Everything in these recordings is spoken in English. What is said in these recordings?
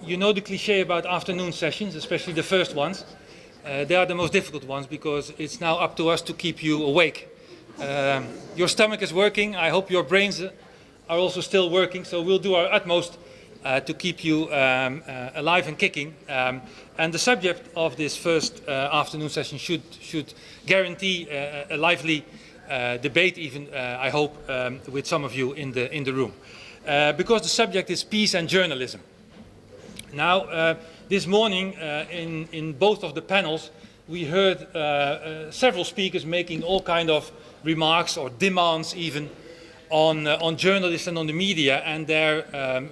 You know the cliché about afternoon sessions, especially the first ones. They are the most difficult ones because it's now up to us to keep you awake. Your stomach is working. I hope your brains are also still working. So we'll do our utmost to keep you alive and kicking. And the subject of this first afternoon session should guarantee a lively debate, even I hope, with some of you in the room, because the subject is peace and journalism. Now, this morning in both of the panels, we heard several speakers making all kind of remarks or demands even on journalists and on the media and their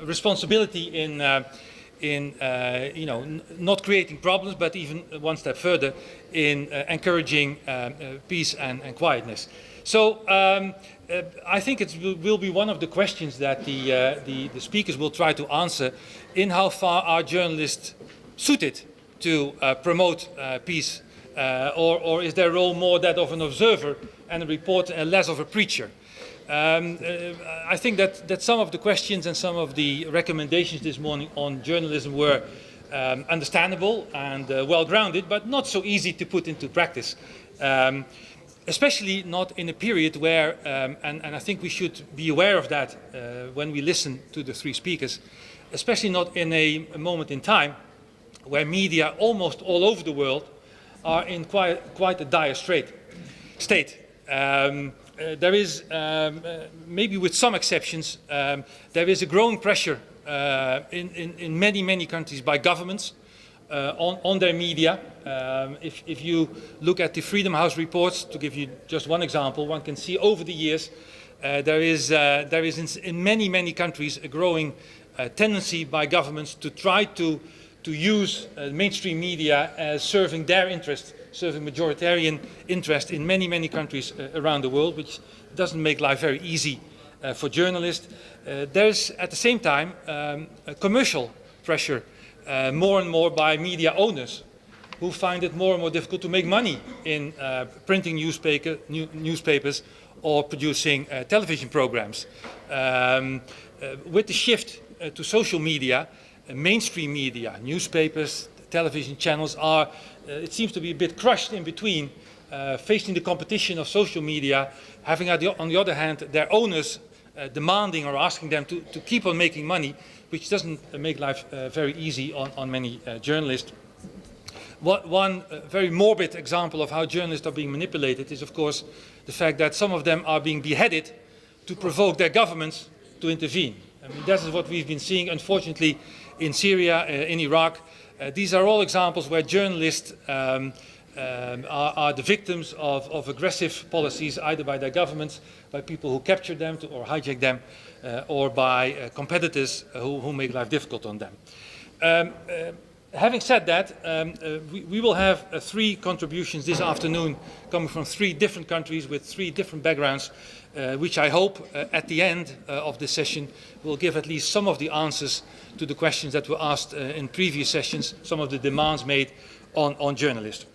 responsibility in you know, not creating problems, but even one step further in encouraging peace and quietness. So I think it will be one of the questions that the speakers will try to answer: in how far are journalists suited to promote peace, or is their role more that of an observer and a reporter and less of a preacher? I think that some of the questions and some of the recommendations this morning on journalism were understandable and well-grounded, but not so easy to put into practice. Especially not in a period where, and I think we should be aware of that when we listen to the three speakers, especially not in a moment in time where media almost all over the world are in quite a dire state. There is, maybe with some exceptions, there is a growing pressure in many countries by governments on their media. If you look at the Freedom House reports, to give you just one example, one can see over the years there is in many countries a growing tendency by governments to try to use mainstream media as serving their interest, serving majoritarian interest in many countries around the world, which doesn't make life very easy for journalists. There's at the same time a commercial pressure more and more by media owners, who find it more and more difficult to make money in printing newspapers or producing television programs. With the shift to social media, mainstream media, newspapers, television channels are, it seems to be a bit crushed in between, facing the competition of social media, having on the other hand their owners demanding or asking them to keep on making money, which doesn't make life very easy on many journalists. One very morbid example of how journalists are being manipulated is, of course, the fact that some of them are being beheaded to provoke their governments to intervene. I mean, that is what we've been seeing, unfortunately, in Syria, in Iraq. These are all examples where journalists are the victims of aggressive policies, either by their governments, by people who capture them or hijack them, or by competitors who make life difficult on them. Having said that, we will have three contributions this afternoon coming from three different countries with three different backgrounds, which I hope at the end of this session will give at least some of the answers to the questions that were asked in previous sessions, some of the demands made on journalists.